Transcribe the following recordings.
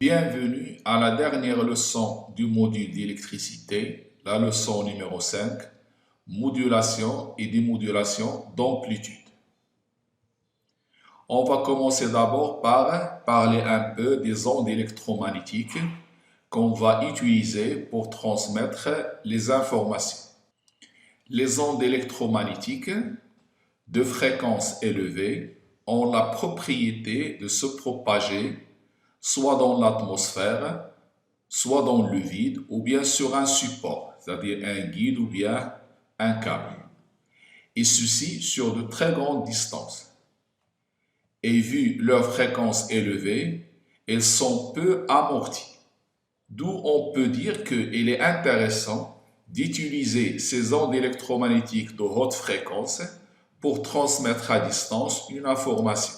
Bienvenue à la dernière leçon du module d'électricité, la leçon numéro 5, modulation et démodulation d'amplitude. On va commencer d'abord par parler un peu des ondes électromagnétiques qu'on va utiliser pour transmettre les informations. Les ondes électromagnétiques de fréquence élevée ont la propriété de se propager soit dans l'atmosphère, soit dans le vide, ou bien sur un support, c'est-à-dire un guide ou bien un câble. Et ceci sur de très grandes distances. Et vu leur fréquence élevée, elles sont peu amorties. D'où on peut dire qu'il est intéressant d'utiliser ces ondes électromagnétiques de haute fréquence pour transmettre à distance une information.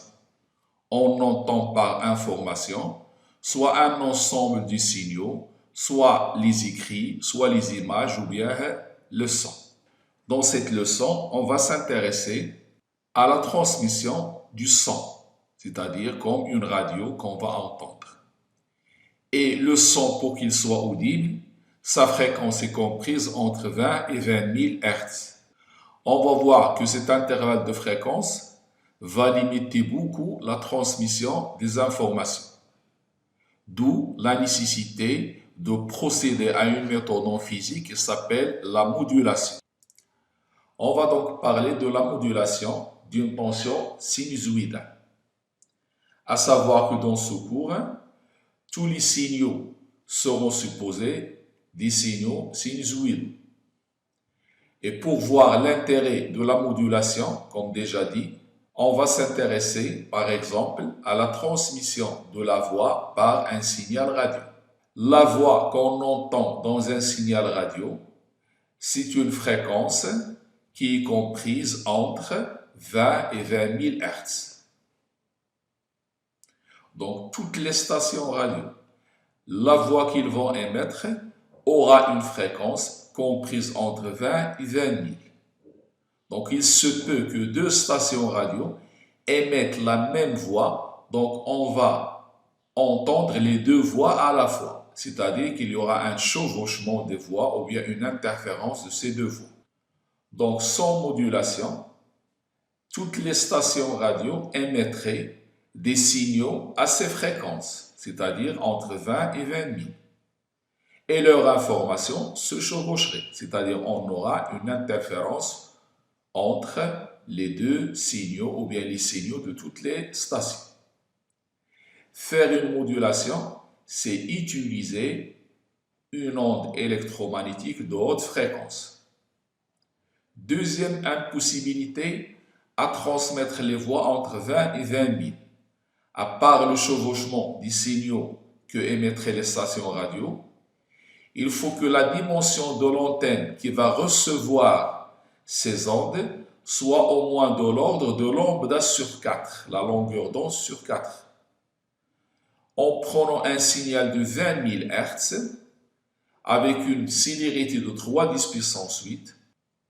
On entend par information soit un ensemble de signaux, soit les écrits, soit les images ou bien le son. Dans cette leçon, on va s'intéresser à la transmission du son, c'est-à-dire comme une radio qu'on va entendre. Et le son, pour qu'il soit audible, sa fréquence est comprise entre 20 et 20 000 Hz. On va voir que cet intervalle de fréquence va limiter beaucoup la transmission des informations. D'où la nécessité de procéder à une méthode en physique qui s'appelle la modulation. On va donc parler de la modulation d'une tension sinusoïdale. À savoir que dans ce cours, tous les signaux seront supposés des signaux sinusoïdaux. Et pour voir l'intérêt de la modulation, comme déjà dit, on va s'intéresser, par exemple, à la transmission de la voix par un signal radio. La voix qu'on entend dans un signal radio, c'est une fréquence qui est comprise entre 20 et 20 000 Hz. Donc, toutes les stations radio, la voix qu'ils vont émettre aura une fréquence comprise entre 20 et 20 000. Donc, il se peut que deux stations radio émettent la même voix, donc on va entendre les deux voix à la fois, c'est-à-dire qu'il y aura un chevauchement des voix ou bien une interférence de ces deux voix. Donc, sans modulation, toutes les stations radio émettraient des signaux à ces fréquences, c'est-à-dire entre 20 et 20 000. Et leur information se chevaucherait, c'est-à-dire on aura une interférence entre les deux signaux ou bien les signaux de toutes les stations. Faire une modulation, c'est utiliser une onde électromagnétique de haute fréquence. Deuxième impossibilité, à transmettre les voix entre 20 et 20 000. À part le chevauchement des signaux que émettraient les stations radio, il faut que la dimension de l'antenne qui va recevoir ces ondes soit au moins de l'ordre de lambda sur 4, la longueur d'onde sur 4. En prenant un signal de 20 000 Hz avec une célérité de 3 × 10⁻8,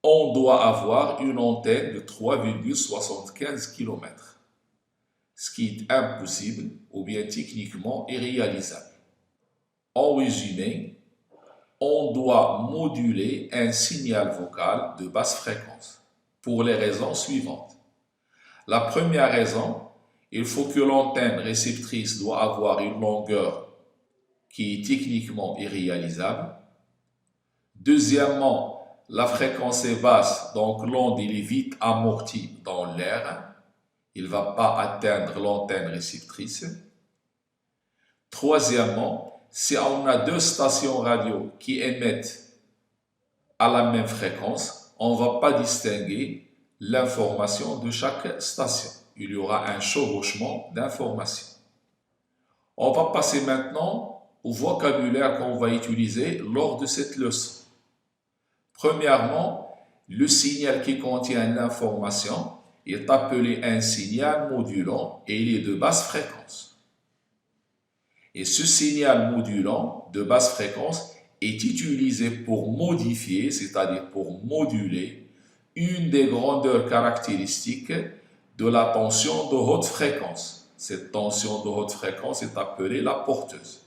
on doit avoir une antenne de 3,75 km, ce qui est impossible ou bien techniquement irréalisable. En résumé, on doit moduler un signal vocal de basse fréquence pour les raisons suivantes. La première raison, il faut que l'antenne réceptrice doit avoir une longueur qui est techniquement irréalisable. Deuxièmement, la fréquence est basse, donc l'onde est vite amortie dans l'air. Il ne va pas atteindre l'antenne réceptrice. Troisièmement, si on a deux stations radio qui émettent à la même fréquence, on ne va pas distinguer l'information de chaque station. Il y aura un chevauchement d'informations. On va passer maintenant au vocabulaire qu'on va utiliser lors de cette leçon. Premièrement, le signal qui contient l'information est appelé un signal modulant et il est de basse fréquence. Et ce signal modulant de basse fréquence est utilisé pour modifier, c'est-à-dire pour moduler, une des grandeurs caractéristiques de la tension de haute fréquence. Cette tension de haute fréquence est appelée la porteuse.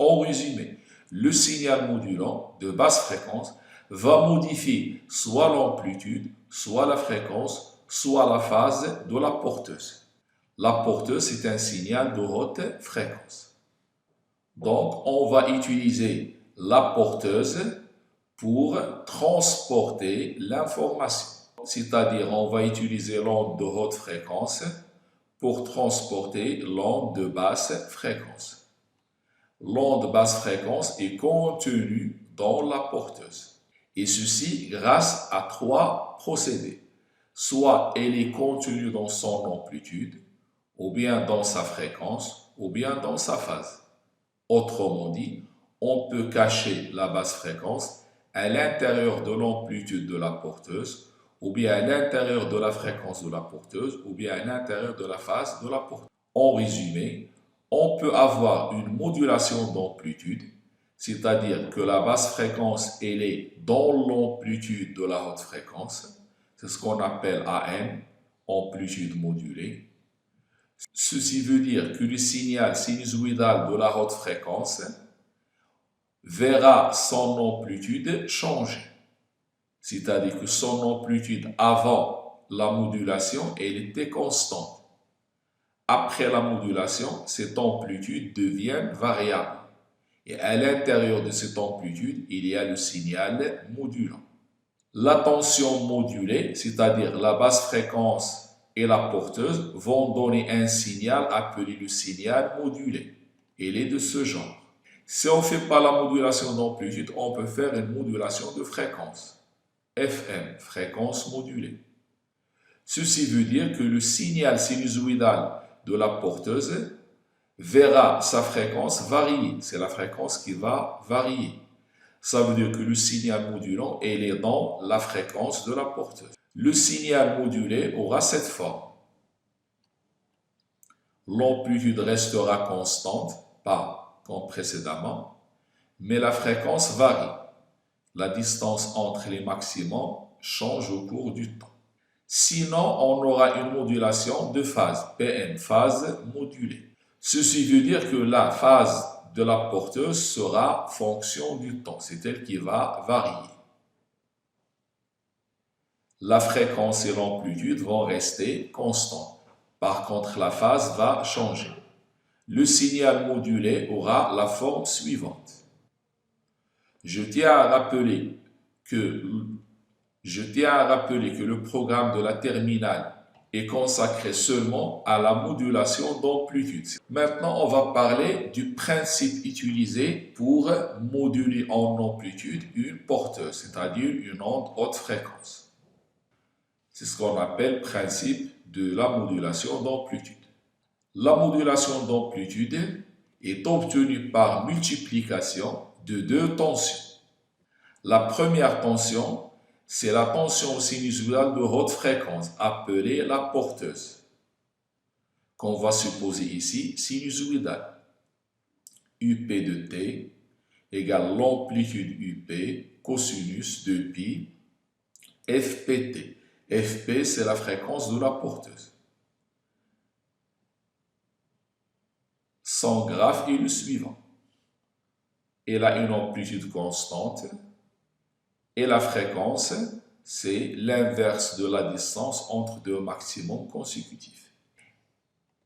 En résumé, le signal modulant de basse fréquence va modifier soit l'amplitude, soit la fréquence, soit la phase de la porteuse. La porteuse est un signal de haute fréquence. Donc, on va utiliser la porteuse pour transporter l'information. C'est-à-dire, on va utiliser l'onde de haute fréquence pour transporter l'onde de basse fréquence. L'onde basse fréquence est contenue dans la porteuse. Et ceci grâce à trois procédés. Soit elle est contenue dans son amplitude, ou bien dans sa fréquence, ou bien dans sa phase. Autrement dit, on peut cacher la basse fréquence à l'intérieur de l'amplitude de la porteuse, ou bien à l'intérieur de la fréquence de la porteuse, ou bien à l'intérieur de la phase de la porteuse. En résumé, on peut avoir une modulation d'amplitude, c'est-à-dire que la basse fréquence, elle est dans l'amplitude de la haute fréquence. C'est ce qu'on appelle AM, amplitude modulée. Ceci veut dire que le signal sinusoïdal de la haute fréquence verra son amplitude changer. C'est-à-dire que son amplitude avant la modulation, elle était constante. Après la modulation, cette amplitude devient variable. Et à l'intérieur de cette amplitude, il y a le signal modulant. La tension modulée, c'est-à-dire la basse fréquence et la porteuse, vont donner un signal appelé le signal modulé. Il est de ce genre. Si on ne fait pas la modulation d'amplitude, on peut faire une modulation de fréquence. FM, fréquence modulée. Ceci veut dire que le signal sinusoïdal de la porteuse verra sa fréquence varier. C'est la fréquence qui va varier. Ça veut dire que le signal modulant, il est dans la fréquence de la porteuse. Le signal modulé aura cette forme. L'amplitude restera constante, pas comme précédemment, mais la fréquence varie. La distance entre les maximums change au cours du temps. Sinon, on aura une modulation de phase, PM, phase modulée. Ceci veut dire que la phase de la porteuse sera fonction du temps, c'est elle qui va varier. La fréquence et l'amplitude vont rester constantes. Par contre, la phase va changer. Le signal modulé aura la forme suivante. Je tiens à rappeler que le programme de la terminale est consacré seulement à la modulation d'amplitude. Maintenant, on va parler du principe utilisé pour moduler en amplitude une porteuse, c'est-à-dire une onde haute fréquence. C'est ce qu'on appelle principe de la modulation d'amplitude. La modulation d'amplitude est obtenue par multiplication de deux tensions. La première tension, c'est la tension sinusoïdale de haute fréquence, appelée la porteuse, qu'on va supposer ici sinusoïdale. UP de T égale l'amplitude UP cosinus de pi FPT. FP, c'est la fréquence de la porteuse. Son graphe est le suivant. Elle a une amplitude constante et la fréquence, c'est l'inverse de la distance entre deux maximums consécutifs.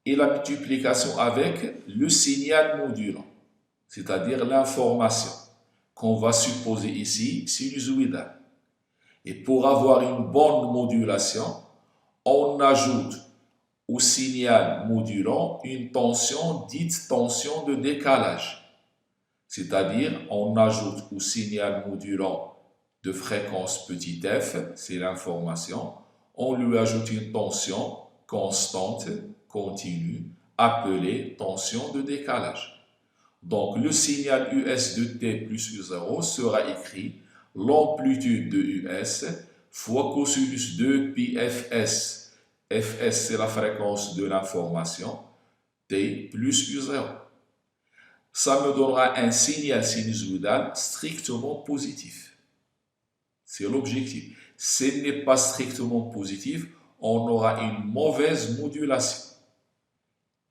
Et la multiplication avec le signal modulant, c'est-à-dire l'information, qu'on va supposer ici sinusoïdale. Et pour avoir une bonne modulation, on ajoute au signal modulant une tension dite tension de décalage. C'est-à-dire, on ajoute au signal modulant de fréquence petit f, c'est l'information, on lui ajoute une tension constante, continue, appelée tension de décalage. Donc, le signal US de t plus U0 sera écrit l'amplitude de US fois cosinus de pi fs. Fs, c'est la fréquence de l'information, t plus U0. Ça me donnera un signal sinusoïdal strictement positif. C'est l'objectif. S'il n'est pas strictement positif, on aura une mauvaise modulation.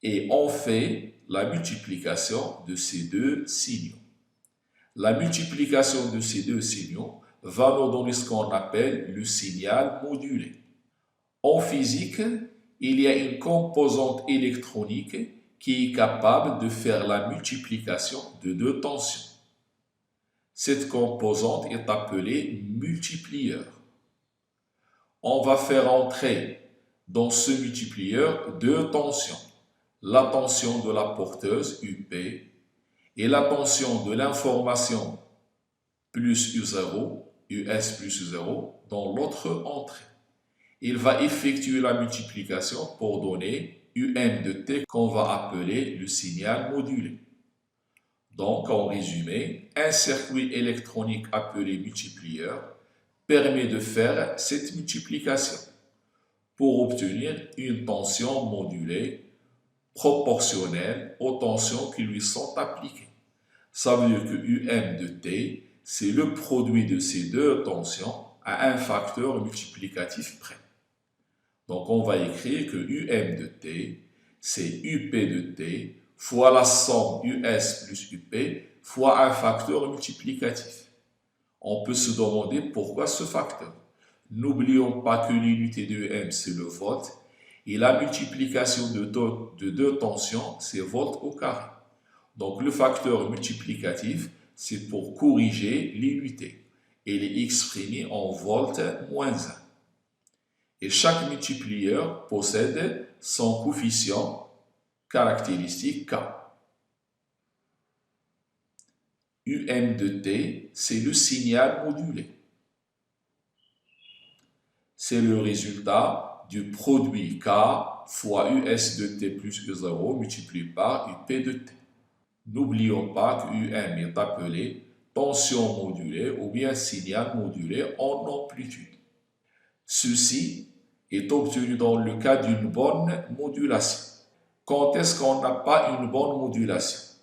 Et on fait la multiplication de ces deux signaux. La multiplication de ces deux signaux va nous donner ce qu'on appelle le signal modulé. En physique, il y a une composante électronique qui est capable de faire la multiplication de deux tensions. Cette composante est appelée multiplieur. On va faire entrer dans ce multiplieur deux tensions. La tension de la porteuse UP et la tension de l'information plus U0, US plus U0 dans l'autre entrée. Il va effectuer la multiplication pour donner UM de T qu'on va appeler le signal modulé. Donc, en résumé, un circuit électronique appelé multiplieur permet de faire cette multiplication pour obtenir une tension modulée proportionnelle aux tensions qui lui sont appliquées. Ça veut dire que UM de T, c'est le produit de ces deux tensions à un facteur multiplicatif près. Donc, on va écrire que UM de T, c'est UP de T fois la somme US plus UP fois un facteur multiplicatif. On peut se demander pourquoi ce facteur. N'oublions pas que l'unité de UM, c'est le volt, et la multiplication de deux tensions, c'est volt au carré. Donc, le facteur multiplicatif, c'est pour corriger l'unité. Il est exprimé en volt moins 1. Et chaque multiplieur possède son coefficient caractéristique K. UM de T, c'est le signal modulé. C'est le résultat du produit K fois US de T plus U0 multiplié par UP de T. N'oublions pas que UM est appelé tension modulée ou bien signal modulé en amplitude. Ceci est obtenu dans le cas d'une bonne modulation. Quand est-ce qu'on n'a pas une bonne modulation?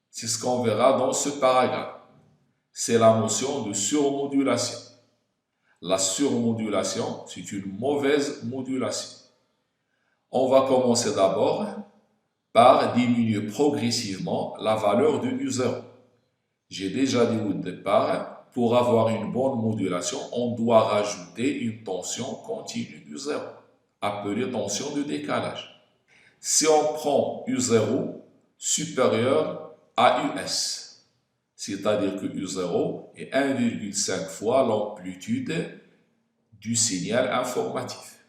C'est ce qu'on verra dans ce paragraphe. C'est la notion de surmodulation. La surmodulation, c'est une mauvaise modulation. On va commencer d'abord par diminuer progressivement la valeur de U0. J'ai déjà dit au départ, pour avoir une bonne modulation, on doit rajouter une tension continue U0, appelée tension de décalage. Si on prend U0 supérieur à US, c'est-à-dire que U0 est 1,5 fois l'amplitude du signal informatif,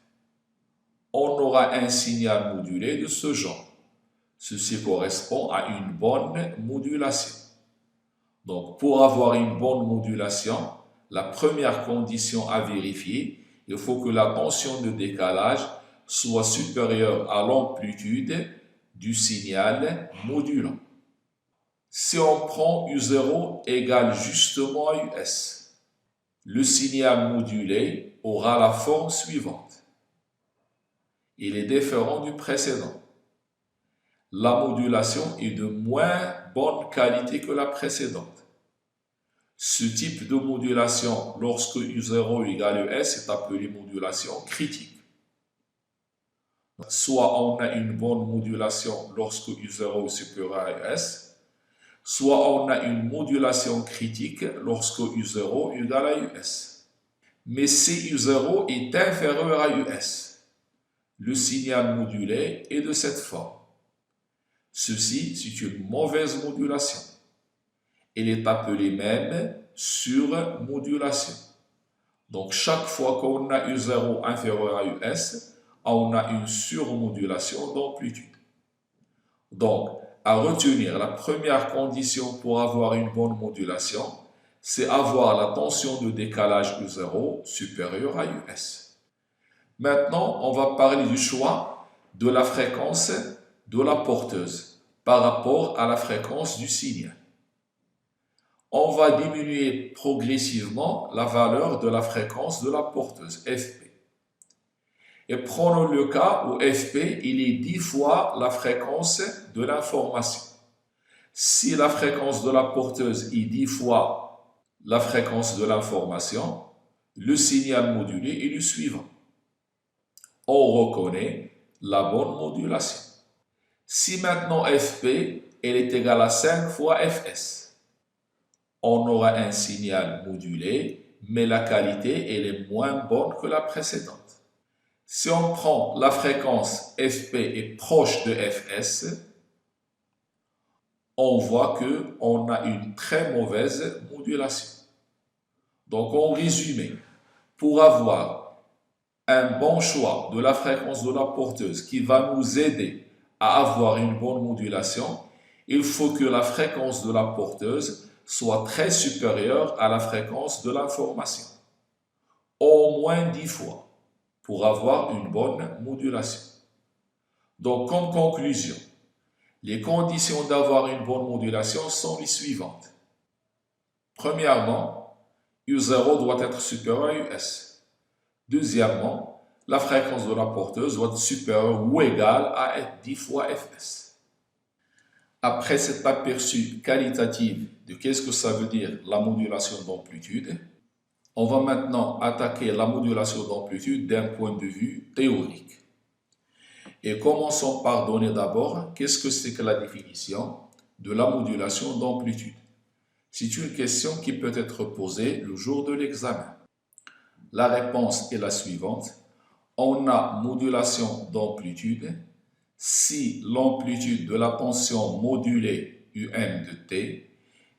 on aura un signal modulé de ce genre. Ceci correspond à une bonne modulation. Donc, pour avoir une bonne modulation, la première condition à vérifier, il faut que la tension de décalage soit supérieure à l'amplitude du signal modulant. Si on prend U0 égale justement à US, le signal modulé aura la forme suivante. Il est différent du précédent. La modulation est de moins bonne qualité que la précédente. Ce type de modulation, lorsque U0 égale US, est appelé modulation critique. Soit on a une bonne modulation lorsque U0 est supérieur à US, soit on a une modulation critique lorsque U0 est égal à US. Mais si U0 est inférieur à US, le signal modulé est de cette forme. Ceci, c'est une mauvaise modulation. Elle est appelée même surmodulation. Donc, chaque fois qu'on a U0 inférieur à US, on a une surmodulation d'amplitude. Donc, à retenir, la première condition pour avoir une bonne modulation, c'est avoir la tension de décalage U0 supérieure à US. Maintenant, on va parler du choix de la fréquence de la porteuse par rapport à la fréquence du signal. On va diminuer progressivement la valeur de la fréquence de la porteuse, FP. Et prenons le cas où FP, il est 10 fois la fréquence de l'information. Si la fréquence de la porteuse est 10 fois la fréquence de l'information, le signal modulé est le suivant. On reconnaît la bonne modulation. Si maintenant Fp elle est égale à 5 fois Fs, on aura un signal modulé, mais la qualité elle est moins bonne que la précédente. Si on prend la fréquence Fp est proche de Fs, on voit qu'on a une très mauvaise modulation. Donc en résumé, pour avoir un bon choix de la fréquence de la porteuse qui va nous aider à avoir une bonne modulation, il faut que la fréquence de la porteuse soit très supérieure à la fréquence de l'information, au moins 10 fois, pour avoir une bonne modulation. Donc comme conclusion, les conditions d'avoir une bonne modulation sont les suivantes. Premièrement, U0 doit être supérieur à US. Deuxièmement, la fréquence de la porteuse doit être supérieure ou égale à 10 fois Fs. Après cet aperçu qualitatif de qu'est-ce que ça veut dire la modulation d'amplitude, on va maintenant attaquer la modulation d'amplitude d'un point de vue théorique. Et commençons par donner d'abord qu'est-ce que c'est que la définition de la modulation d'amplitude. C'est une question qui peut être posée le jour de l'examen. La réponse est la suivante. On a modulation d'amplitude si l'amplitude de la tension modulée UM de T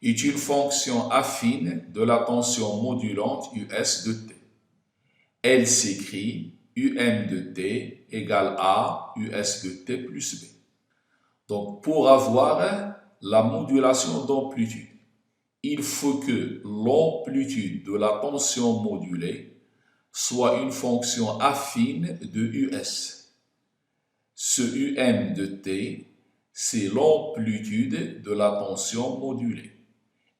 est une fonction affine de la tension modulante US de T. Elle s'écrit UM de T égale A US de T plus B. Donc pour avoir la modulation d'amplitude, il faut que l'amplitude de la tension modulée soit une fonction affine de US. Ce UM de T, c'est l'amplitude de la tension modulée.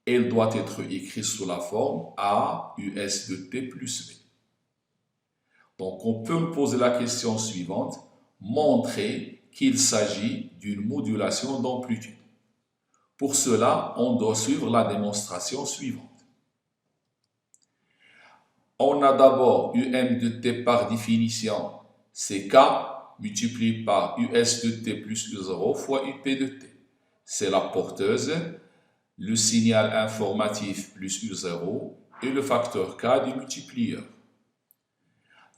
Elle doit être écrite sous la forme A US de T plus B. Donc on peut poser la question suivante, montrer qu'il s'agit d'une modulation d'amplitude. Pour cela, on doit suivre la démonstration suivante. On a d'abord UM de T par définition, c'est K multiplié par US de T plus U0 fois UP de T. C'est la porteuse, le signal informatif plus U0 et le facteur K du multiplieur.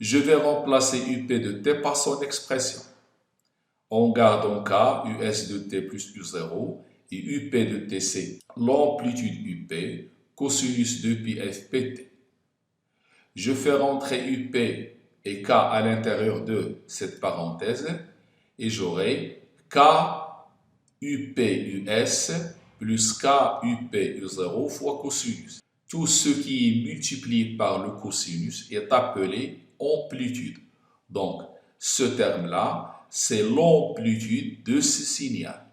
Je vais remplacer UP de T par son expression. On garde en K US de T plus U0 et UP de T c'est l'amplitude UP cosinus de pi FPT. Je fais rentrer UP et K à l'intérieur de cette parenthèse et j'aurai K UP US plus K UP U0 fois cosinus. Tout ce qui est multiplié par le cosinus est appelé amplitude. Donc, ce terme-là, c'est l'amplitude de ce signal.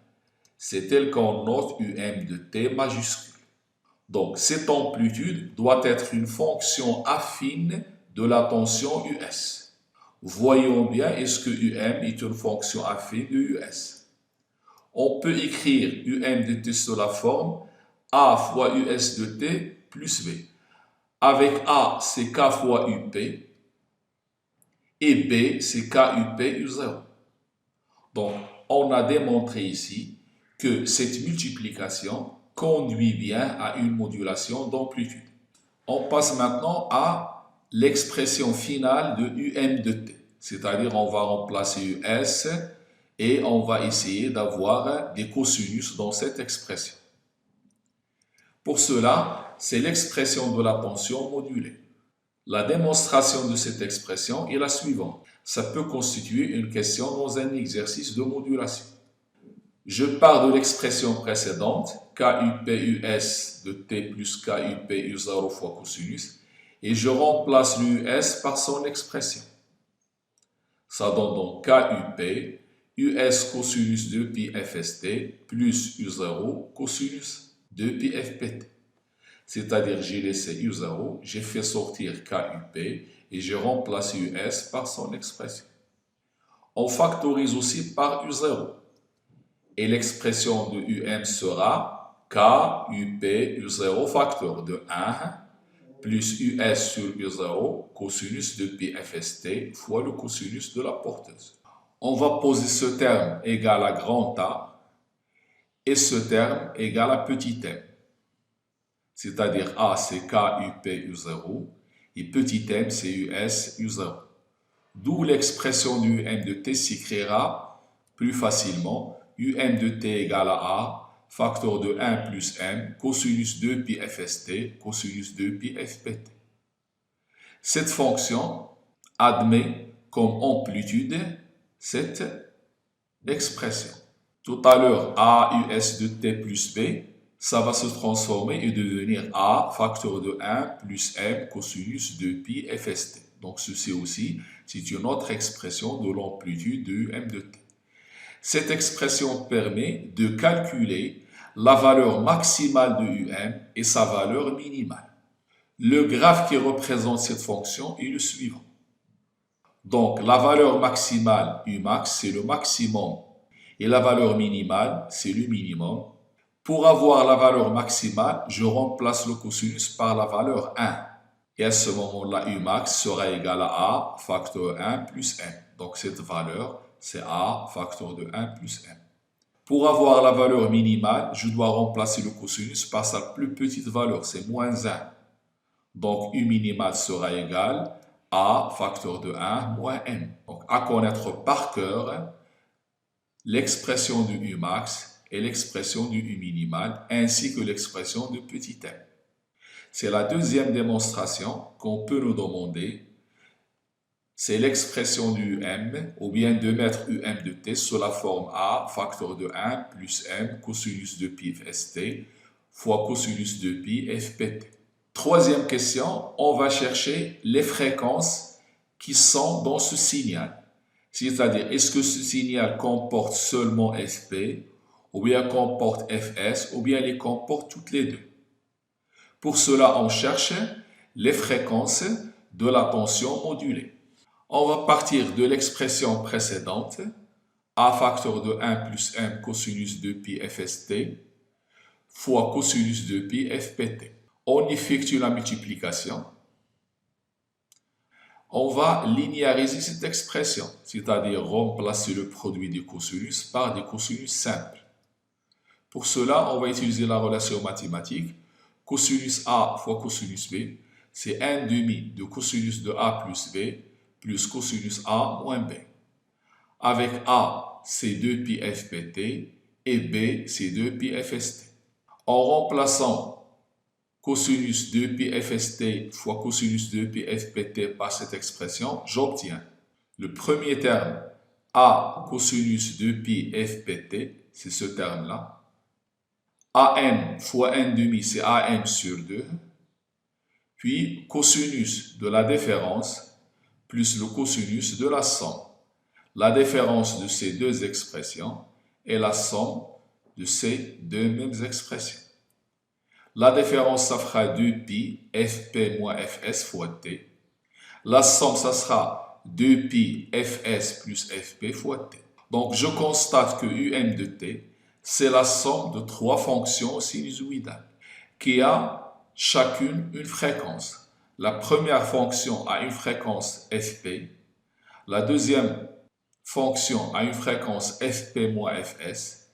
C'est tel qu'on note UM de T majuscule. Donc, cette amplitude doit être une fonction affine de la tension US. Voyons bien, est-ce que UM est une fonction affine de US? On peut écrire UM de T sous la forme A fois US de T plus B. Avec A, c'est K fois UP, et B, c'est K UP U0. Donc, on a démontré ici que cette multiplication conduit bien à une modulation d'amplitude. On passe maintenant à l'expression finale de UM de T, c'est-à-dire on va remplacer US et on va essayer d'avoir des cosinus dans cette expression. Pour cela, c'est l'expression de la tension modulée. La démonstration de cette expression est la suivante. Ça peut constituer une question dans un exercice de modulation. Je pars de l'expression précédente, KUP-US de T plus KUP-U0 fois cosinus, et je remplace l'US par son expression. Ça donne donc KUP, US cosinus de pi FST plus U0 cosinus de pi FPT. C'est-à-dire j'ai laissé U0, j'ai fait sortir KUP et j'ai remplacé US par son expression. On factorise aussi par U0. Et l'expression de UM sera KUP U0 facteur de 1 plus US sur U0 cosinus de pi FST fois le cosinus de la porteuse. On va poser ce terme égal à grand A et ce terme égal à petit m. C'est-à-dire A c'est K UP U0 et petit m c'est US U0. D'où l'expression du UM de T s'écrira plus facilement UM de T égale à A, facteur de 1 plus M, cosinus 2 pi FST, cosinus 2 pi FPT. Cette fonction admet comme amplitude cette expression. Tout à l'heure, A US de T plus B, ça va se transformer et devenir A facteur de 1 plus M cosinus 2 pi FST. Donc ceci aussi, c'est une autre expression de l'amplitude de UM de T. Cette expression permet de calculer la valeur maximale de UM et sa valeur minimale. Le graphe qui représente cette fonction est le suivant. Donc la valeur maximale Umax, c'est le maximum et la valeur minimale, c'est le minimum. Pour avoir la valeur maximale, je remplace le cosinus par la valeur 1. Et à ce moment-là, Umax sera égal à A facteur 1 plus M. Donc cette valeur, c'est A facteur de 1 plus M. Pour avoir la valeur minimale, je dois remplacer le cosinus par sa plus petite valeur, c'est moins 1. Donc U minimal sera égal à A facteur de 1 moins M. Donc à connaître par cœur l'expression du Umax et l'expression du U minimal ainsi que l'expression de petit m. C'est la deuxième démonstration qu'on peut nous demander. C'est l'expression du UM ou bien de mettre UM de T sous la forme A facteur de 1 plus M cosinus de pi FST fois cosinus de pi FPT. Troisième question, on va chercher les fréquences qui sont dans ce signal. C'est-à-dire, est-ce que ce signal comporte seulement FP, ou bien comporte FS, ou bien les comporte toutes les deux. Pour cela, on cherche les fréquences de la tension modulée. On va partir de l'expression précédente, A facteur de 1 plus M cosinus de pi FST fois cosinus de pi FPT. On effectue la multiplication. On va linéariser cette expression, c'est-à-dire remplacer le produit des cosinus par des cosinus simples. Pour cela, on va utiliser la relation mathématique. Cosinus A fois cosinus B, c'est 1 demi de cosinus de A plus B plus cosinus A moins B. Avec A, c'est 2 pi FPT et B, c'est 2 pi FST. En remplaçant cosinus 2 pi FST fois cosinus 2 pi FPT par cette expression, j'obtiens le premier terme A cosinus 2 pi FPT, c'est ce terme-là. AM fois 1 demi, c'est AM sur 2. Puis cosinus de la différence plus le cosinus de la somme. La différence de ces deux expressions est la somme de ces deux mêmes expressions. La différence, ça fera 2 pi Fp moins Fs fois T. La somme, ça sera 2 pi Fs plus Fp fois T. Donc, je constate que UM de T, c'est la somme de trois fonctions sinusoïdales qui a chacune une fréquence. La première fonction a une fréquence Fp. La deuxième fonction a une fréquence Fp moins Fs.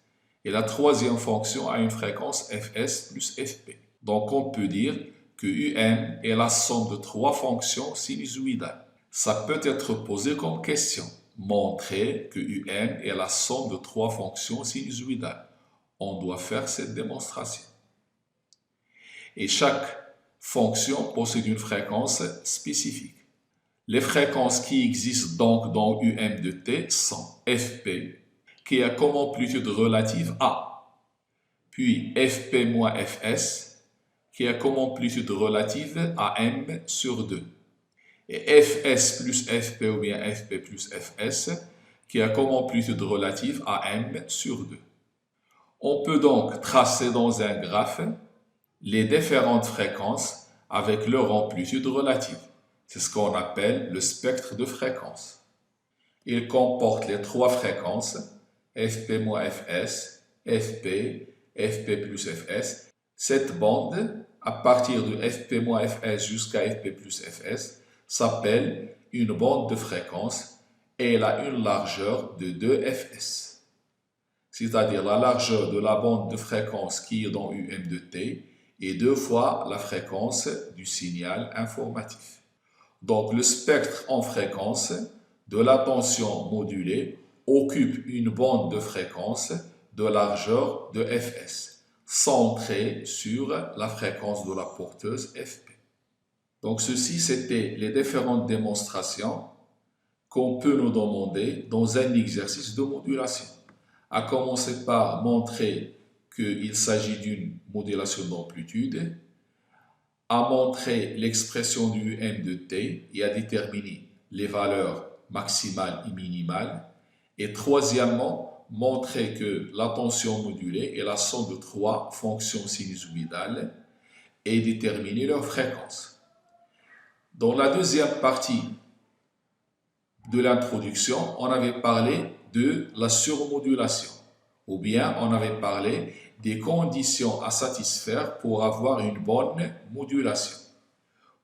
Et la troisième fonction a une fréquence Fs plus Fp. Donc on peut dire que UM est la somme de trois fonctions sinusoïdales. Ça peut être posé comme question. Montrer que UM est la somme de trois fonctions sinusoïdales. On doit faire cette démonstration. Et chaque fonction possède une fréquence spécifique. Les fréquences qui existent donc dans UM de T sont Fp, qui a comme amplitude relative A, puis Fp moins Fs, qui a comme amplitude relative à M sur 2, et Fs plus Fp ou bien Fp plus Fs, qui a comme amplitude relative à M sur 2. On peut donc tracer dans un graphe les différentes fréquences avec leur amplitude relative. C'est ce qu'on appelle le spectre de fréquences. Il comporte les trois fréquences Fp moins Fs, Fp, Fp plus Fs. Cette bande, à partir de Fp moins Fs jusqu'à Fp plus Fs, s'appelle une bande de fréquence et elle a une largeur de 2fs, c'est-à-dire la largeur de la bande de fréquence qui est dans UM de t est 2 fois la fréquence du signal informatif. Donc le spectre en fréquence de l'attention modulée occupe une bande de fréquence de largeur de fs, centrée sur la fréquence de la porteuse fp. Donc ceci, c'était les différentes démonstrations qu'on peut nous demander dans un exercice de modulation. À commencer par montrer qu'il s'agit d'une modulation d'amplitude, à montrer l'expression du UM de t et à déterminer les valeurs maximales et minimales. Et troisièmement, montrer que la tension modulée est la somme de 3 fonctions sinusoïdales et déterminer leur fréquence. Dans la deuxième partie de l'introduction, on avait parlé de la surmodulation, ou bien on avait parlé des conditions à satisfaire pour avoir une bonne modulation.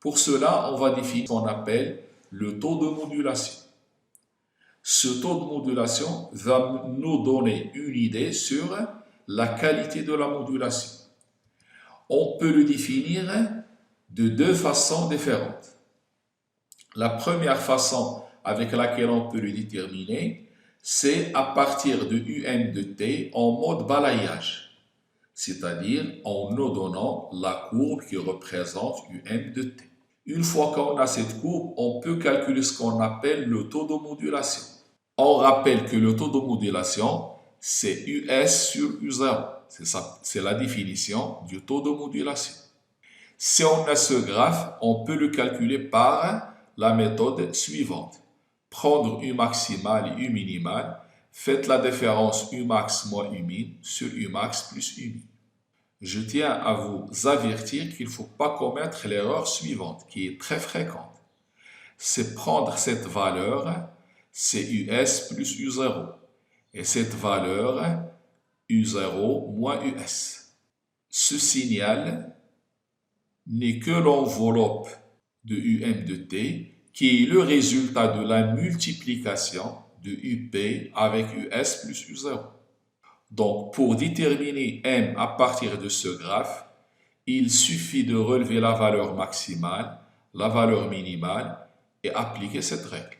Pour cela, on va définir ce qu'on appelle le taux de modulation. Ce taux de modulation va nous donner une idée sur la qualité de la modulation. On peut le définir de 2 façons différentes. La première façon avec laquelle on peut le déterminer, c'est à partir de UM de t en mode balayage, c'est-à-dire en nous donnant la courbe qui représente UM de t. Une fois qu'on a cette courbe, on peut calculer ce qu'on appelle le taux de modulation. On rappelle que le taux de modulation, c'est US sur U0. C'est la définition du taux de modulation. Si on a ce graphe, on peut le calculer par la méthode suivante. Prendre U maximal et U minimal, faites la différence U max moins U min sur U max plus U min. Je tiens à vous avertir qu'il ne faut pas commettre l'erreur suivante, qui est très fréquente. C'est prendre cette valeur, c'est US plus U0, et cette valeur, U0 moins US. Ce signal n'est que l'enveloppe de UM de t, qui est le résultat de la multiplication de UP avec US plus U0. Donc, pour déterminer M à partir de ce graphe, il suffit de relever la valeur maximale, la valeur minimale et appliquer cette règle.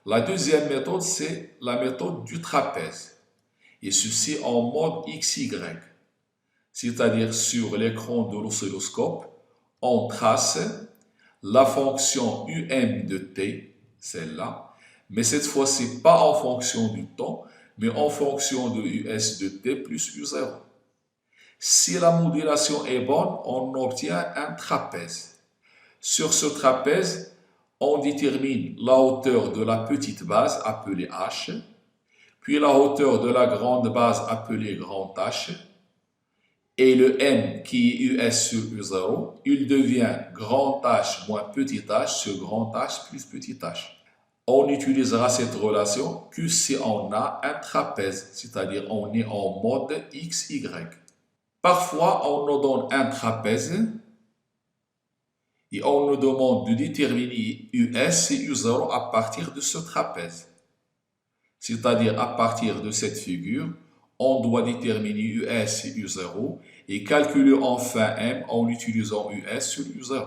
La deuxième méthode, c'est la méthode du trapèze, et ceci en mode XY, c'est-à-dire sur l'écran de l'oscilloscope, on trace la fonction UM de t, celle-là, mais cette fois-ci pas en fonction du temps, mais en fonction de US de t plus U0. Si la modulation est bonne, on obtient un trapèze. Sur ce trapèze, on détermine la hauteur de la petite base appelée h, puis la hauteur de la grande base appelée grand H, et le m qui est US sur U0, il devient grand H moins petit h sur grand H plus petit h. On utilisera cette relation que si on a un trapèze, c'est-à-dire on est en mode XY. Parfois, on nous donne un trapèze et on nous demande de déterminer US et U0 à partir de ce trapèze. C'est-à-dire à partir de cette figure, on doit déterminer US et U0 et calculer enfin M en utilisant US sur U0.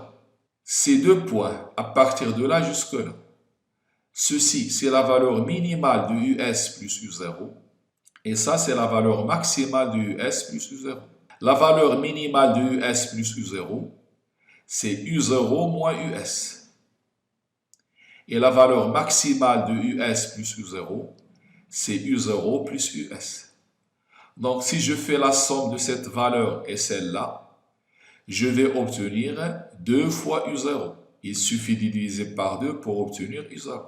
Ces deux points, à partir de là jusque-là, ceci c'est la valeur minimale de US plus U0 et ça c'est la valeur maximale de US plus U0. La valeur minimale de US plus U0, c'est U0 moins US. Et la valeur maximale de US plus U0, c'est U0 plus US. Donc, si je fais la somme de cette valeur et celle-là, je vais obtenir 2 fois U0. Il suffit de diviser par 2 pour obtenir U0.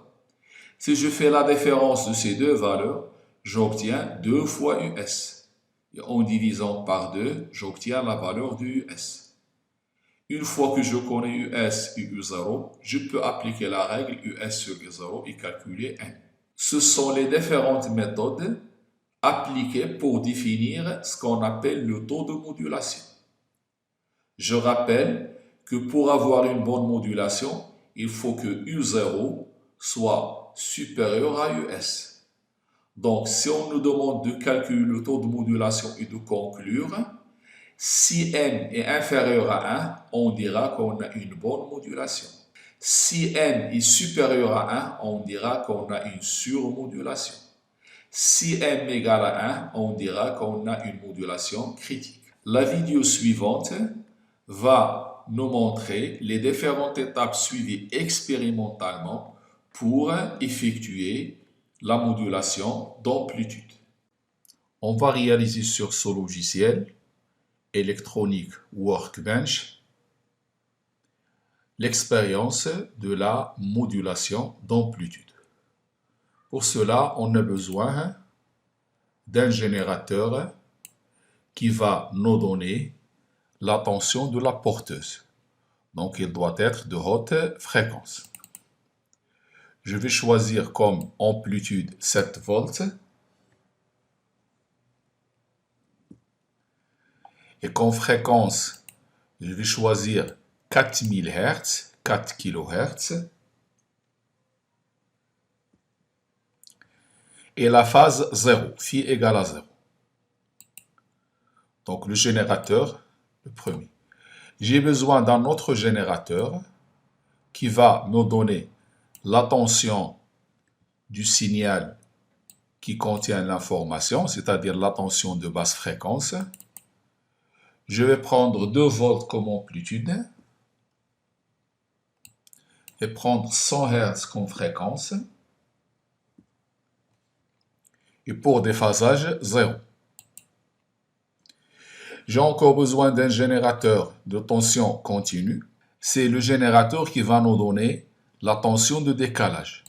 Si je fais la différence de ces deux valeurs, j'obtiens 2 fois US. Et en divisant par 2, j'obtiens la valeur de US. Une fois que je connais US et U0, je peux appliquer la règle US sur U0 et calculer M. Ce sont les différentes méthodes appliquées pour définir ce qu'on appelle le taux de modulation. Je rappelle que pour avoir une bonne modulation, il faut que U0 soit supérieur à US. Donc, si on nous demande de calculer le taux de modulation et de conclure, si n est inférieur à 1, on dira qu'on a une bonne modulation. Si n est supérieur à 1, on dira qu'on a une surmodulation. Si n égale à 1, on dira qu'on a une modulation critique. La vidéo suivante va nous montrer les différentes étapes suivies expérimentalement pour effectuer la modulation d'amplitude. On va réaliser sur ce logiciel Electronic Workbench l'expérience de la modulation d'amplitude. Pour cela, on a besoin d'un générateur qui va nous donner la tension de la porteuse. Donc, il doit être de haute fréquence. Je vais choisir comme amplitude 7 volts. Et comme fréquence, je vais choisir 4000 Hz, 4 kHz. Et la phase 0, phi égale à 0. Donc le générateur, le premier. J'ai besoin d'un autre générateur qui va me donner la tension du signal qui contient l'information, c'est-à-dire la tension de basse fréquence. Je vais prendre 2 volts comme amplitude et prendre 100 Hz comme fréquence. Et pour déphasage, 0. J'ai encore besoin d'un générateur de tension continue. C'est le générateur qui va nous donner la tension de décalage.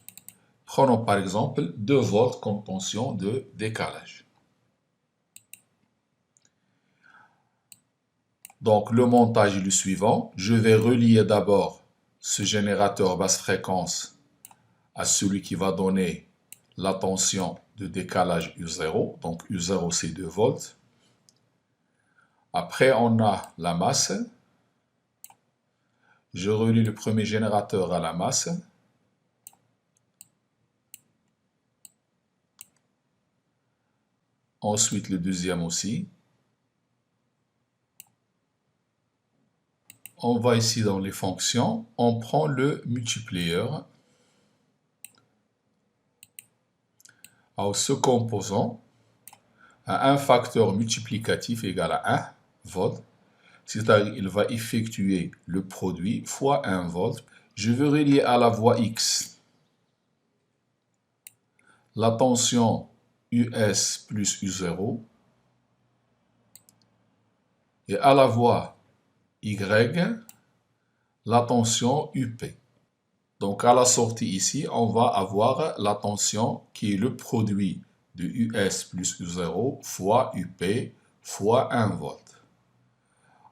Prenons par exemple 2 volts comme tension de décalage. Donc le montage est le suivant. Je vais relier d'abord ce générateur basse fréquence à celui qui va donner la tension de décalage U0. Donc U0 c'est 2 volts. Après on a la masse. Je relie le premier générateur à la masse. Ensuite le deuxième aussi. On va ici dans les fonctions. On prend le multiplier. Alors ce composant a un facteur multiplicatif égal à 1 volt. C'est-à-dire qu'il va effectuer le produit fois 1 volt. Je vais relier à la voie X la tension US plus U0 et à la voie Y la tension UP. Donc à la sortie ici, on va avoir la tension qui est le produit de US plus U0 fois UP fois 1 volt.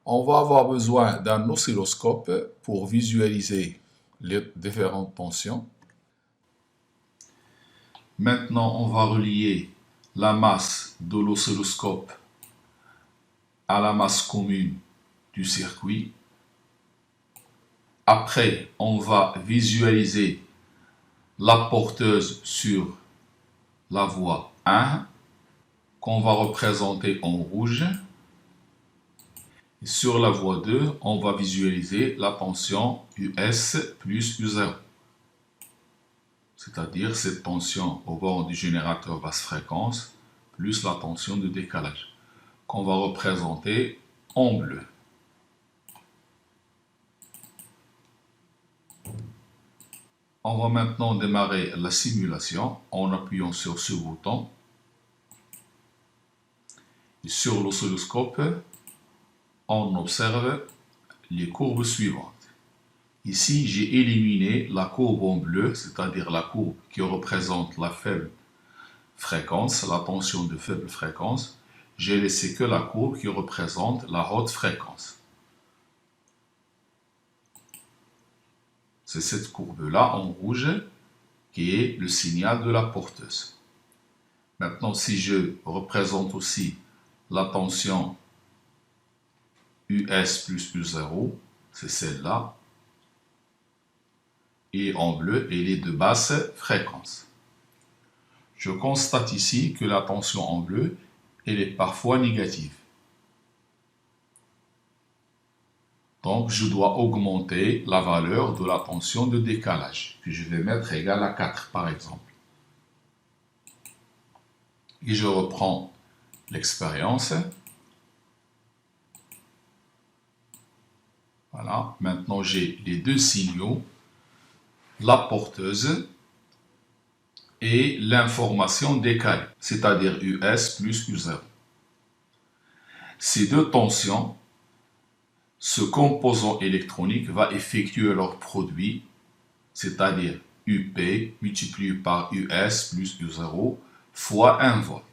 On va avoir besoin d'un oscilloscope pour visualiser les différentes tensions. Maintenant, on va relier la masse de l'oscilloscope à la masse commune du circuit. Après, on va visualiser la porteuse sur la voie 1 qu'on va représenter en rouge. Et sur la voie 2, on va visualiser la tension US plus U0. C'est-à-dire cette tension au bord du générateur basse fréquence plus la tension de décalage qu'on va représenter en bleu. On va maintenant démarrer la simulation en appuyant sur ce bouton. Et sur l'oscilloscope, on observe les courbes suivantes. Ici, j'ai éliminé la courbe en bleu, c'est-à-dire la courbe qui représente la faible fréquence, la tension de faible fréquence. J'ai laissé que la courbe qui représente la haute fréquence. C'est cette courbe-là en rouge qui est le signal de la porteuse. Maintenant, si je représente aussi la tension US plus U0, c'est celle-là. et en bleu, elle est de basse fréquence. Je constate ici que la tension en bleu, elle est parfois négative. Donc, je dois augmenter la valeur de la tension de décalage, que je vais mettre égale à 4 par exemple. Et je reprends l'expérience. Voilà, maintenant j'ai les deux signaux, la porteuse et l'information décalée, c'est-à-dire US plus U0. Ces deux tensions, ce composant électronique va effectuer leur produit, c'est-à-dire UP multiplié par US plus U0 fois 1 volt.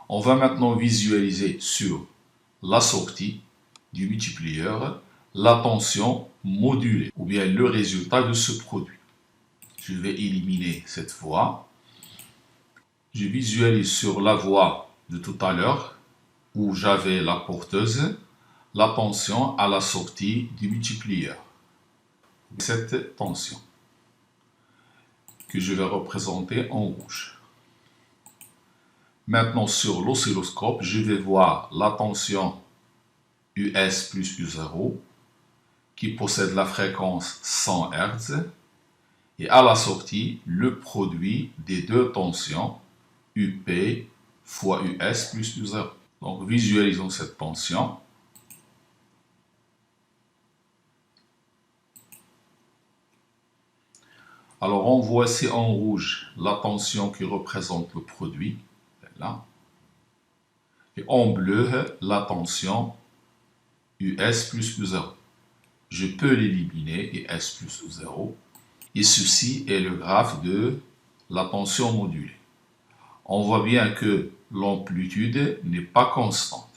On va maintenant visualiser sur la sortie du multiplieur la tension modulée, ou bien le résultat de ce produit. Je vais éliminer cette voie. Je visualise sur la voie de tout à l'heure, où j'avais la porteuse, la tension à la sortie du multiplieur. Cette tension que je vais représenter en rouge. Maintenant, sur l'oscilloscope, je vais voir la tension US plus U0 qui possède la fréquence 100 Hz et à la sortie, le produit des deux tensions UP fois US plus U0. Donc, visualisons cette tension. Alors, on voit ici en rouge la tension qui représente le produit, là. Et en bleu, la tension US plus U0. Je peux l'éliminer et S plus U0. Et ceci est le graphe de la tension modulée. On voit bien que l'amplitude n'est pas constante.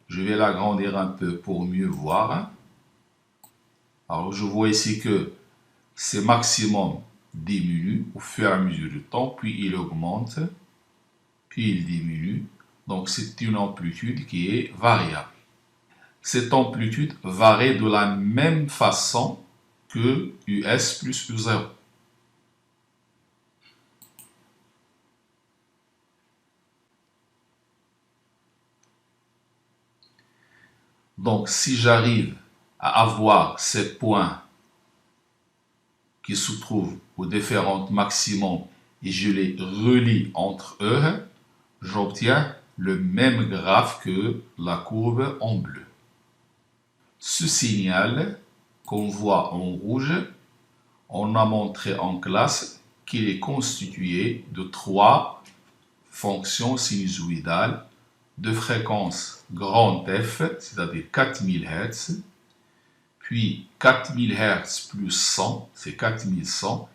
Je vais l'agrandir un peu pour mieux voir. Alors, je vois ici que ce maximum diminue au fur et à mesure du temps, puis il augmente, puis il diminue. Donc, c'est une amplitude qui est variable. Cette amplitude varie de la même façon que US plus U0. Donc, si j'arrive à avoir ces points qui se trouvent aux différents maximums et je les relie entre eux, j'obtiens le même graphe que la courbe en bleu. Ce signal qu'on voit en rouge, on a montré en classe qu'il est constitué de trois fonctions sinusoïdales de fréquence grand F, c'est-à-dire 4000 Hz, puis 4000 Hz plus 100, c'est 4100,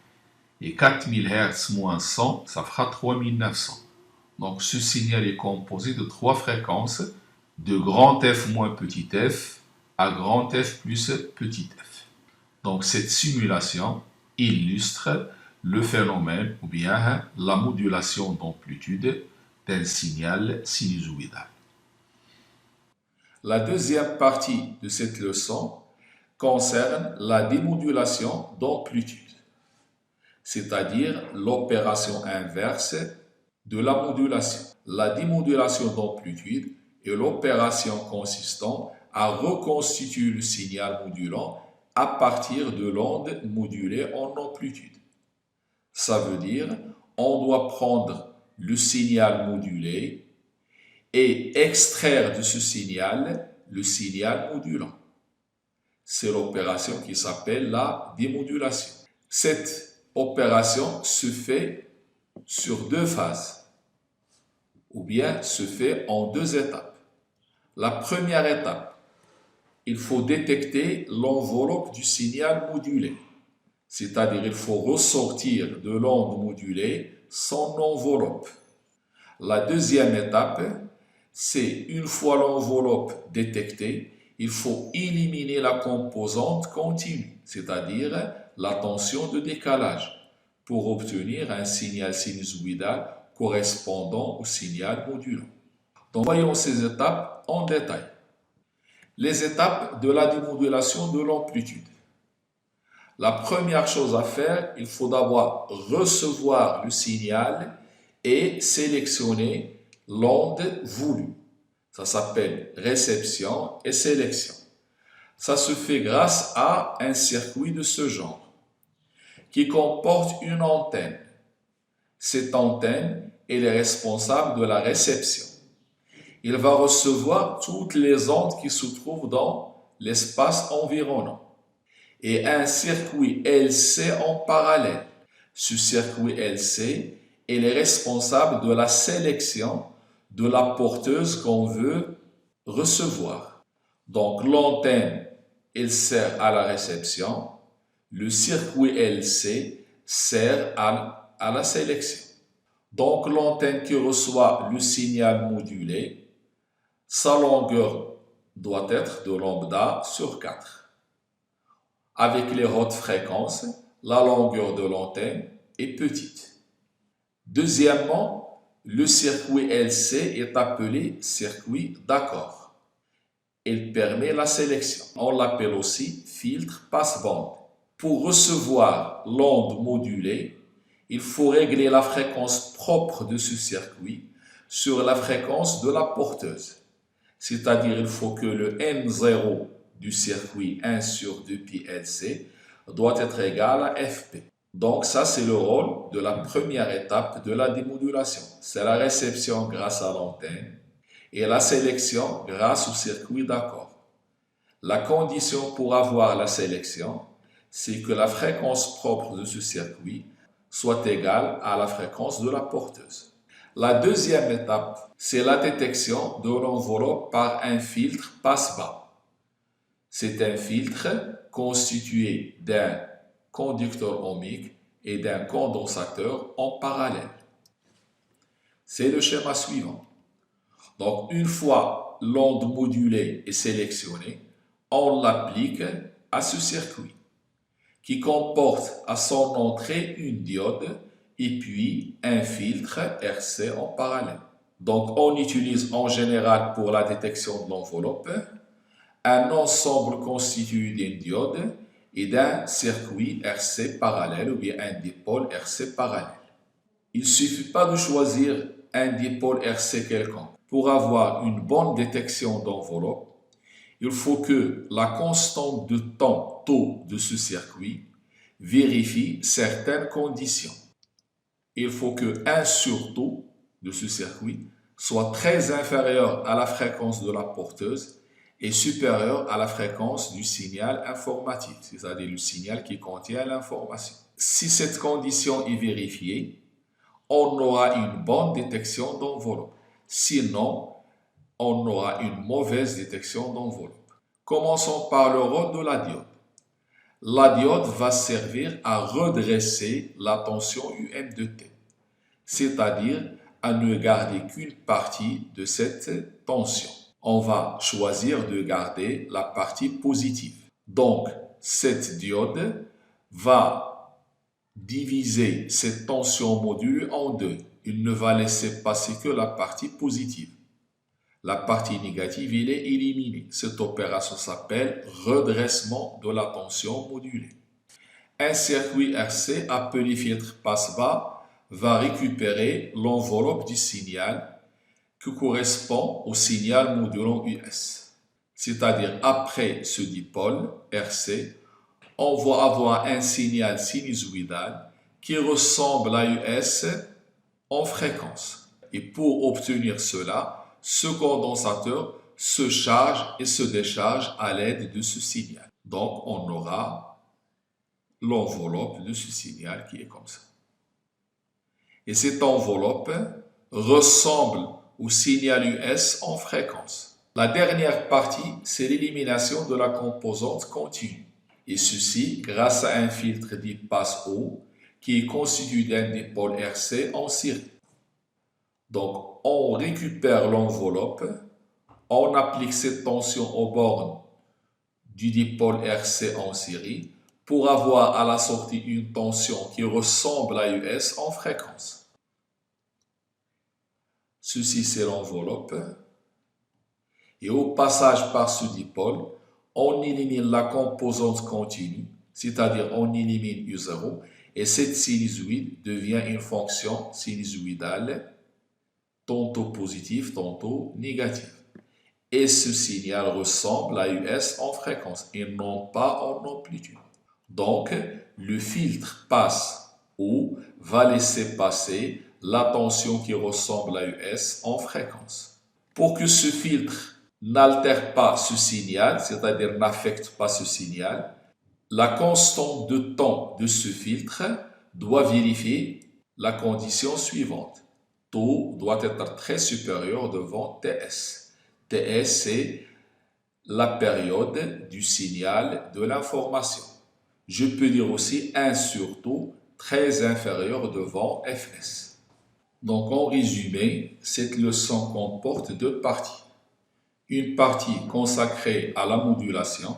et 4000 Hz moins 100, ça fera 3900. Donc ce signal est composé de trois fréquences, de grand F moins petit f à grand F plus petit f. Donc cette simulation illustre le phénomène ou bien la modulation d'amplitude d'un signal sinusoïdal. La deuxième partie de cette leçon concerne la démodulation d'amplitude, c'est-à-dire l'opération inverse de la modulation. La démodulation d'amplitude est l'opération consistant à reconstituer le signal modulant à partir de l'onde modulée en amplitude. Ça veut dire on doit prendre le signal modulé et extraire de ce signal le signal modulant. C'est l'opération qui s'appelle la démodulation. Cette opération se fait sur deux phases, ou bien se fait en deux étapes. La première étape, il faut détecter l'enveloppe du signal modulé, c'est-à-dire il faut ressortir de l'onde modulée son enveloppe. La deuxième étape, c'est une fois l'enveloppe détectée, il faut éliminer la composante continue, c'est-à-dire la tension de décalage, pour obtenir un signal sinusoïdal correspondant au signal modulant. Donc voyons ces étapes en détail. Les étapes de la démodulation de l'amplitude. La première chose à faire, il faut d'abord recevoir le signal et sélectionner l'onde voulue. Ça s'appelle réception et sélection. Ça se fait grâce à un circuit de ce genre qui comporte une antenne. Cette antenne, elle est responsable de la réception. Il va recevoir toutes les ondes qui se trouvent dans l'espace environnant. Et un circuit LC en parallèle. Ce circuit LC, il est responsable de la sélection de la porteuse qu'on veut recevoir. Donc l'antenne, elle sert à la réception. Le circuit LC sert à la sélection. Donc l'antenne qui reçoit le signal modulé, sa longueur doit être de lambda sur 4. Avec les hautes fréquences, la longueur de l'antenne est petite. Deuxièmement, le circuit LC est appelé circuit d'accord. Il permet la sélection. On l'appelle aussi filtre passe-bande. Pour recevoir l'onde modulée, il faut régler la fréquence propre de ce circuit sur la fréquence de la porteuse. C'est-à-dire il faut que le M0 du circuit 1 sur 2 pi LC doit être égal à Fp. Donc ça c'est le rôle de la première étape de la démodulation. C'est la réception grâce à l'antenne et la sélection grâce au circuit d'accord. La condition pour avoir la sélection, c'est que la fréquence propre de ce circuit soit égale à la fréquence de la porteuse. La deuxième étape, c'est la détection de l'enveloppe par un filtre passe-bas. C'est un filtre constitué d'un conducteur ohmique et d'un condensateur en parallèle. C'est le schéma suivant. Donc, une fois l'onde modulée est sélectionnée, on l'applique à ce circuit qui comporte à son entrée une diode et puis un filtre RC en parallèle. Donc, on utilise en général pour la détection de l'enveloppe un ensemble constitué d'une diode et d'un circuit RC parallèle ou bien un dipôle RC parallèle. Il ne suffit pas de choisir un dipôle RC quelconque. Pour avoir une bonne détection d'enveloppe, il faut que la constante de temps tau de ce circuit vérifie certaines conditions. Il faut que 1 sur tau de ce circuit soit très inférieur à la fréquence de la porteuse et supérieur à la fréquence du signal informatif, c'est-à-dire le signal qui contient l'information. Si cette condition est vérifiée, on aura une bonne détection d'enveloppe. Sinon, on aura une mauvaise détection d'enveloppe. Commençons par le rôle de la diode. La diode va servir à redresser la tension UM de T, c'est-à-dire à ne garder qu'une partie de cette tension. On va choisir de garder la partie positive. Donc, cette diode va diviser cette tension modulée en deux. Il ne va laisser passer que la partie positive. La partie négative, il est éliminée. Cette opération s'appelle redressement de la tension modulée. Un circuit RC appelé filtre passe-bas va récupérer l'enveloppe du signal qui correspond au signal modulant US. C'est-à-dire après ce dipôle RC, on va avoir un signal sinusoïdal qui ressemble à US en fréquence. Et pour obtenir cela, ce condensateur se charge et se décharge à l'aide de ce signal. Donc, on aura l'enveloppe de ce signal qui est comme ça. Et cette enveloppe ressemble au signal US en fréquence. La dernière partie, c'est l'élimination de la composante continue. Et ceci grâce à un filtre dit passe-haut qui est constitué d'un dipôle RC en série. Donc, on récupère l'enveloppe, on applique cette tension aux bornes du dipôle RC en série pour avoir à la sortie une tension qui ressemble à US en fréquence. Ceci, c'est l'enveloppe. Et au passage par ce dipôle, on élimine la composante continue, c'est-à-dire on élimine U0 et cette sinusoïde devient une fonction sinusoïdale tantôt positive, tantôt négative. Et ce signal ressemble à US en fréquence et non pas en amplitude. Donc, le filtre passe ou va laisser passer la tension qui ressemble à US en fréquence. Pour que ce filtre n'altère pas ce signal, c'est-à-dire n'affecte pas ce signal, la constante de temps de ce filtre doit vérifier la condition suivante. Taux doit être très supérieur devant TS. TS, c'est la période du signal de l'information. Je peux dire aussi 1 sur taux très inférieur devant Fs. Donc en résumé, cette leçon comporte deux parties. Une partie consacrée à la modulation,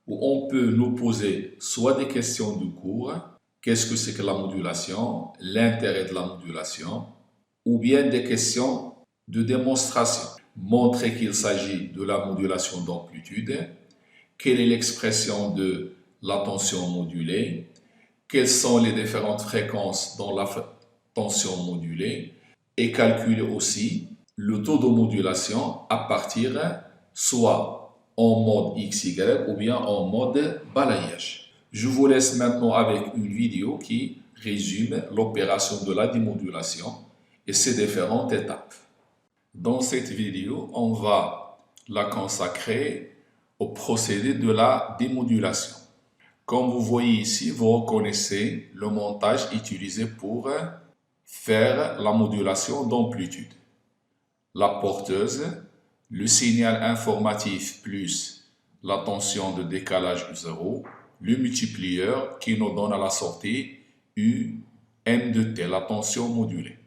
où on peut nous poser soit des questions de cours, qu'est-ce que c'est que la modulation, l'intérêt de la modulation, ou bien des questions de démonstration. Montrer qu'il s'agit de la modulation d'amplitude, quelle est l'expression de la tension modulée, quelles sont les différentes fréquences dans la tension modulée, et calculer aussi le taux de modulation à partir soit en mode XY ou bien en mode balayage. Je vous laisse maintenant avec une vidéo qui résume l'opération de la démodulation et ses différentes étapes. Dans cette vidéo, on va la consacrer au procédé de la démodulation. Comme vous voyez ici, vous reconnaissez le montage utilisé pour faire la modulation d'amplitude. La porteuse, le signal informatif plus la tension de décalage U0, le multiplieur qui nous donne à la sortie UM de T, la tension modulée.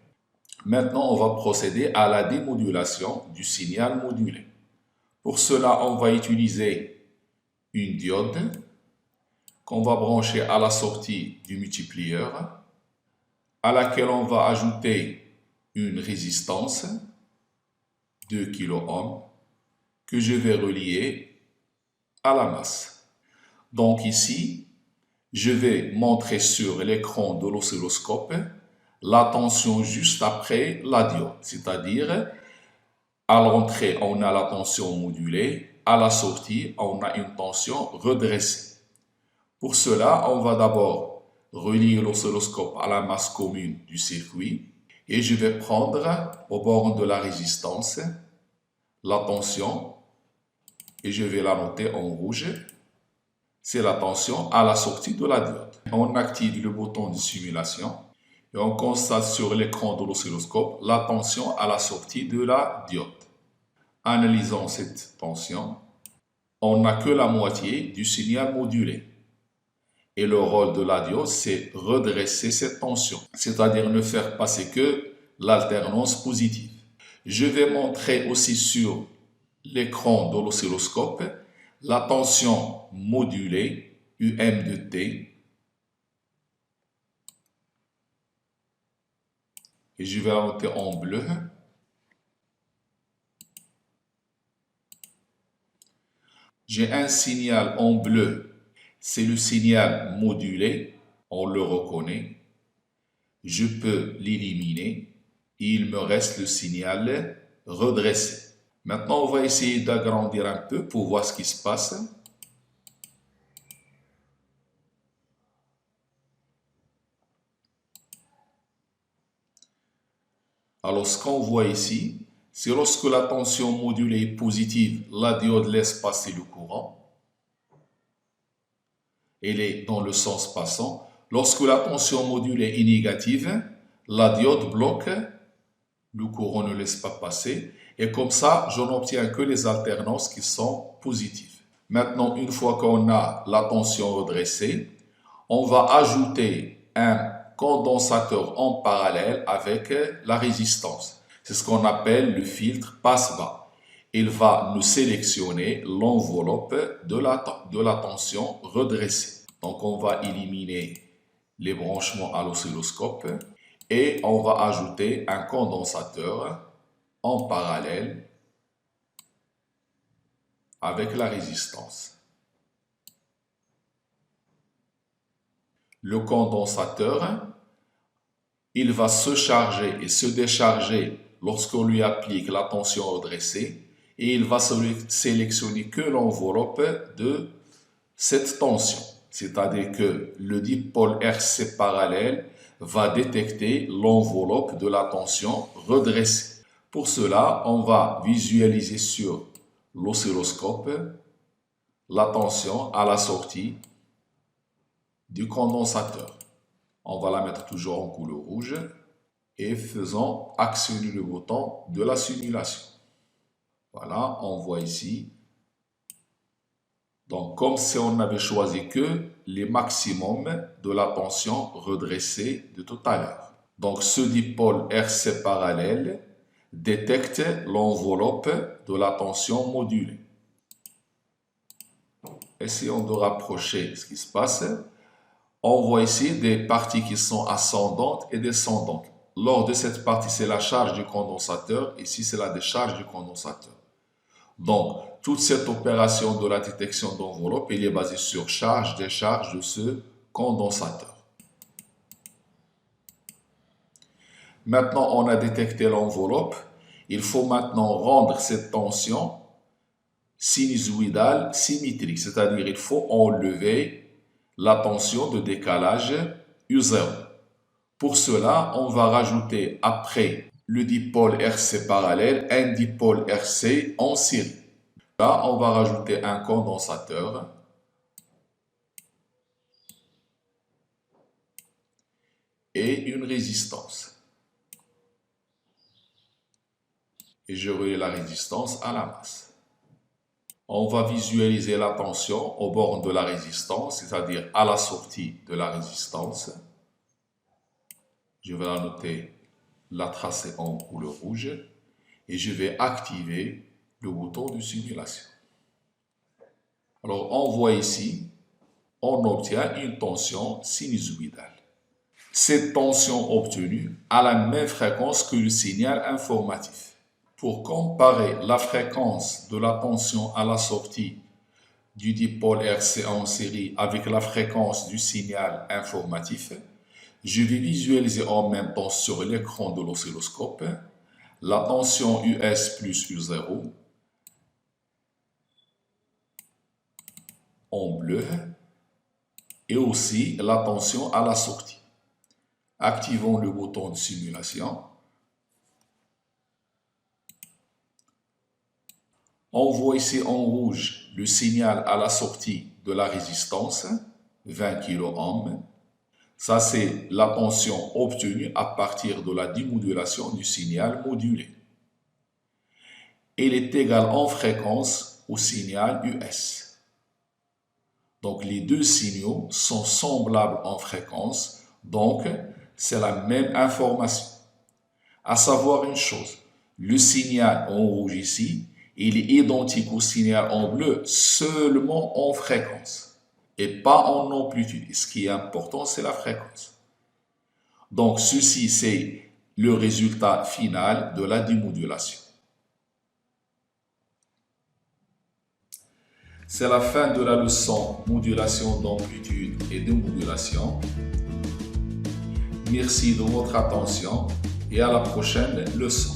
Maintenant, on va procéder à la démodulation du signal modulé. Pour cela, on va utiliser une diode qu'on va brancher à la sortie du multiplieur, à laquelle on va ajouter une résistance 2 kΩ que je vais relier à la masse. Donc ici, je vais montrer sur l'écran de l'oscilloscope la tension juste après la diode, c'est-à-dire à l'entrée, on a la tension modulée, à la sortie, on a une tension redressée. Pour cela, on va d'abord relier l'oscilloscope à la masse commune du circuit et je vais prendre au bord de la résistance la tension et je vais la noter en rouge. C'est la tension à la sortie de la diode. On active le bouton de simulation et on constate sur l'écran de l'oscilloscope la tension à la sortie de la diode. Analysons cette tension. On n'a que la moitié du signal modulé. Et le rôle de la diode, c'est redresser cette tension, c'est-à-dire ne faire passer que l'alternance positive. Je vais montrer aussi sur l'écran de l'oscilloscope la tension modulée UM de T. Et je vais la noter en bleu. J'ai un signal en bleu, c'est le signal modulé, on le reconnaît. Je peux l'éliminer et il me reste le signal redressé. Maintenant, on va essayer d'agrandir un peu pour voir ce qui se passe. Alors, ce qu'on voit ici, c'est lorsque la tension modulée est positive, la diode laisse passer le courant. Elle est dans le sens passant. Lorsque la tension modulée est négative, la diode bloque, le courant ne laisse pas passer. Et comme ça, je n'obtiens que les alternances qui sont positives. Maintenant, une fois qu'on a la tension redressée, on va ajouter un condensateur en parallèle avec la résistance. C'est ce qu'on appelle le filtre passe-bas. Il va nous sélectionner l'enveloppe de la tension redressée. Donc on va éliminer les branchements à l'oscilloscope et on va ajouter un condensateur en parallèle avec la résistance. le condensateur, il va se charger et se décharger lorsqu'on lui applique la tension redressée et il va sélectionner que l'enveloppe de cette tension. C'est-à-dire que le dipôle RC parallèle va détecter l'enveloppe de la tension redressée. Pour cela, on va visualiser sur l'oscilloscope la tension à la sortie du condensateur. On va la mettre toujours en couleur rouge et faisons actionner le bouton de la simulation. Voilà, on voit ici. Donc, comme si on n'avait choisi que les maximums de la tension redressée de tout à l'heure. Donc, ce dipôle RC parallèle détecte l'enveloppe de la tension modulée. Essayons de rapprocher ce qui se passe. On voit ici des parties qui sont ascendantes et descendantes. Lors de cette partie, c'est la charge du condensateur. Ici, c'est la décharge du condensateur. Donc, toute cette opération de la détection d'enveloppe, elle est basée sur charge-décharge de ce condensateur. Maintenant, on a détecté l'enveloppe. Il faut maintenant rendre cette tension sinusoïdale symétrique, c'est-à-dire il faut enlever la tension de décalage U0. Pour cela, on va rajouter après le dipôle RC parallèle un dipôle RC en série. Là, on va rajouter un condensateur et une résistance. Et je relie la résistance à la masse. On va visualiser la tension aux bornes de la résistance, c'est-à-dire à la sortie de la résistance. Je vais la noter, la tracer en couleur rouge et je vais activer le bouton de simulation. Alors, on voit ici, on obtient une tension sinusoïdale. Cette tension obtenue a la même fréquence que le signal informatif. Pour comparer la fréquence de la tension à la sortie du dipôle RC en série avec la fréquence du signal informatif, je vais visualiser en même temps sur l'écran de l'oscilloscope la tension US plus U0 en bleu et aussi la tension à la sortie. Activons le bouton de simulation. On voit ici en rouge le signal à la sortie de la résistance, 20 kΩ. Ça, c'est la tension obtenue à partir de la démodulation du signal modulé. Elle est égale en fréquence au signal US. Donc, les deux signaux sont semblables en fréquence, donc c'est la même information. À savoir une chose, le signal en rouge ici, il est identique au signal en bleu seulement en fréquence et pas en amplitude. Et ce qui est important, c'est la fréquence. Donc, ceci, c'est le résultat final de la démodulation. C'est la fin de la leçon modulation d'amplitude et démodulation. Merci de votre attention et à la prochaine leçon.